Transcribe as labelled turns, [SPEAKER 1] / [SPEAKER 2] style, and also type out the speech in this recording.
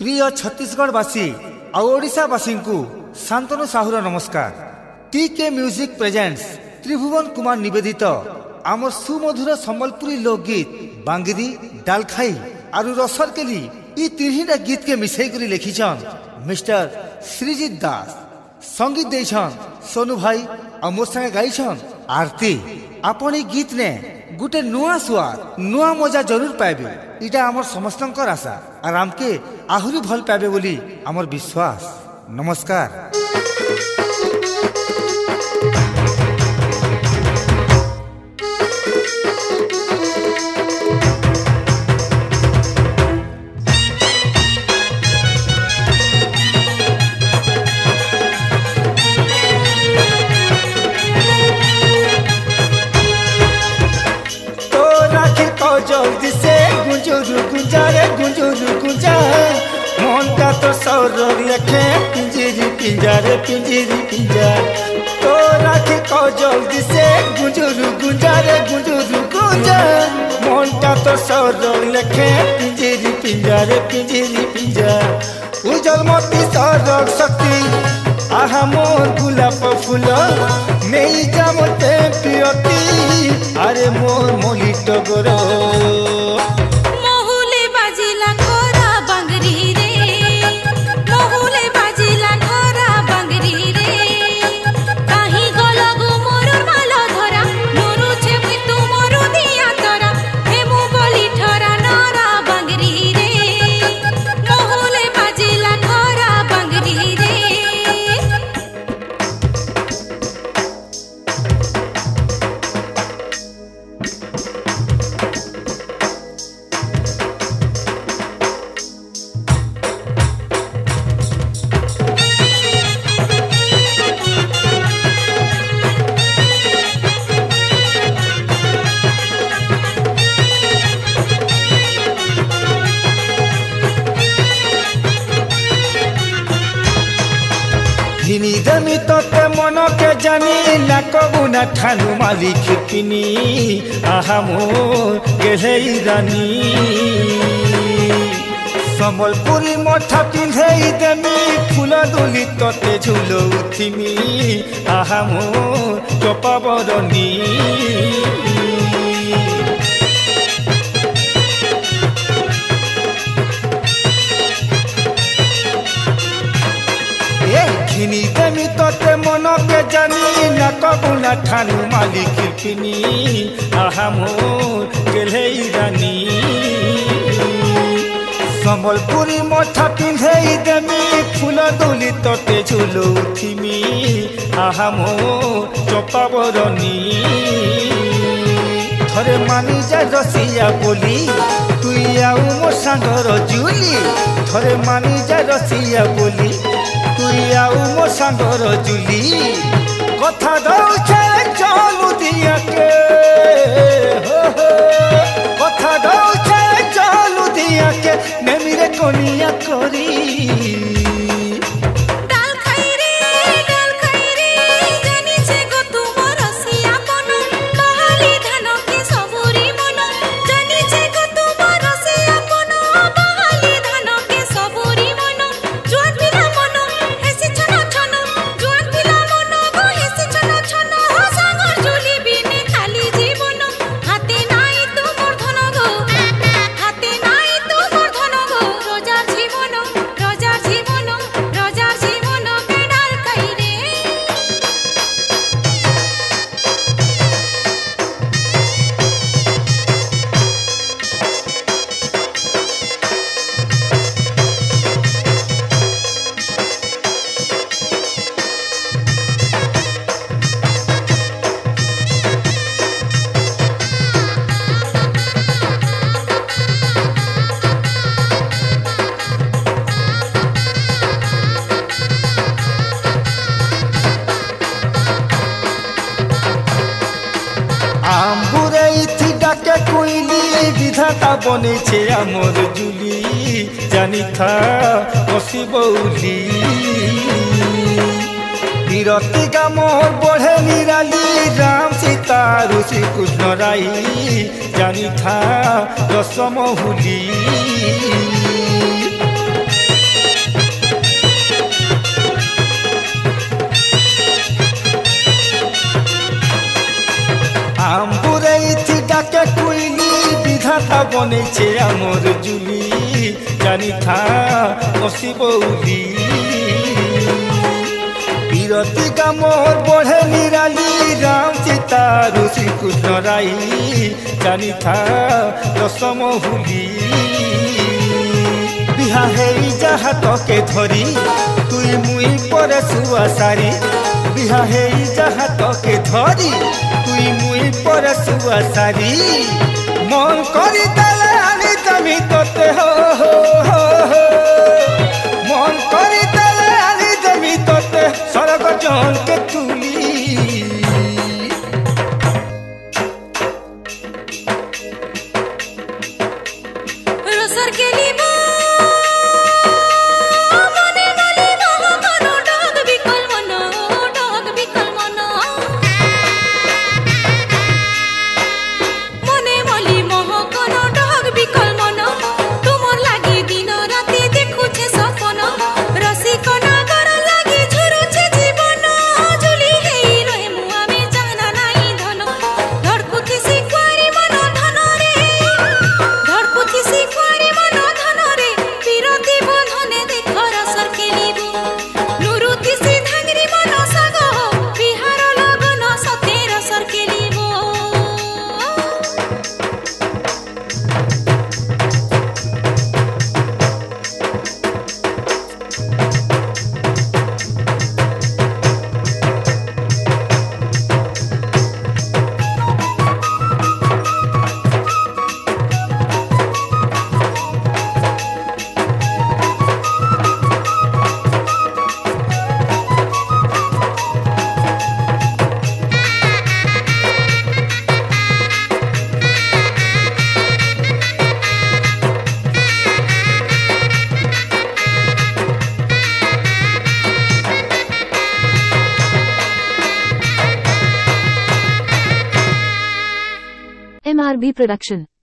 [SPEAKER 1] प्रिय छत्तीसगढ़वासी और ओडिशावासी को शांतनु साहुर नमस्कार। टीके म्यूजिक प्रेजेंट्स त्रिभुवन कुमार निवेदित आमर सुमधुर सम्बलपुरी लोकगीत बांगिरी डालखाई और रसर केली ये तीनटा गीत के मिसाई कर लिखिछन मिस्टर श्रीजीत दास। संगीत देछन सोनू भाई और मोर संगे गाइछन आरती। आपण गीत ने गुटे नुआ स्वाद नुआ मजा जरूर पाइबे, इटा आमर समस्तंकर आशा और आमके आहुरी भल पाइबे बोली आमर विश्वास। नमस्कार।
[SPEAKER 2] जल्दी से गुंजरू गुंजा रे गुंजरू गुंजा मन का तो सौर लेखे पिंजरी पिंजा रे पिंजरी पिंजा तो राखी को जल्दी से गुंजरू गुंजा रे गुंजरू गुंजा मन का तो सौर लेखे पिंजरी पिंजा रे पिंजरी पिंजा उजल मोती सौर शक्ति आहा मोर गुलाब फूल नहीं जामते पियती अरे मोर मोली टगरो
[SPEAKER 3] महुले बाजिला घोरा बांगरी रे महुले बाजिला घोरा बांगरी रे काहे गलगु मोर माला धरा मोरू छेपी तू मोरू दिया तोरा हेमु बोली ठरा नरा बांगरी रे महुले बाजिला घोरा बांगरी रे।
[SPEAKER 2] हिनी दमी तोते मन के जानी ना कबू ना ठानु मालिक पिनी आहा मोर गेलै रानी सम्बलपुरी मठा पिंधे देमी फूल दुली तोते झुलो उथिमी आहा मोर चोपा बरनी घिनी देमी तोते मन के जानी ना कबू ना ठानु मालिक पिनी आहा मोर गेलै रानी सम्बलपुरी मठा पिंधे देमी फूल दुली तोते झुलो उथिमी आहा मोर चोपा बरनी थरे मानी जा रसिया बोली तुई आउ मो सांगर जुली थरे मानी जा रसिया बोली तुई आउ मो सांगर जुली कथा दौछे चलू दिया के हो कथा दौछे चलू दिया के नेमिरे कोनिया करी विधाता बने छे आमर जुली जानी था बसी बौली विरती का मोर बढ़े निराली राम सीता ऋषि कृष्ण राई जानी था रसम हुली বনেছে আমার জুলি জানি থা বসিব উলি বিরতি গামর বঢ়ে নিরালি রাম সীতা ঋষি কৃষ্ণ রাই জানি থা রসম হুলি বিহা হেই যাহা তকে ধরি তুই মুই পরে শুয়া সারি বিহা হেই যাহা তকে ধরি তুই মুই পরে শুয়া সারি মন করি দেলে আনি তুমি তোতে হো মন করি দেলে আনি তুমি তোতে স্বর্গ জনকে তুলি
[SPEAKER 3] রসর কে লিবো মনে বলি মহ কোন ডাক বিকল মন মনে বলি মহ কোন ডাক বিকল মন তোমার লাগি দিন রাতে দেখুছে সপন রসিক নাগর লাগি ঝুরুছে জীবন ঝুলি হেই রহে মু আমি জানা নাই ধন ধড়কুথি শিকুয়ারি মন ধন রে ধড়কুথি শিকুয়ারি মন ধন রে বিরতি বন্ধনে দেখ রসর খেলিব নুরুতি সিধাঙ্গরি মন সাগ বিহার লগন সতে রসর খেলিব
[SPEAKER 4] MRB Production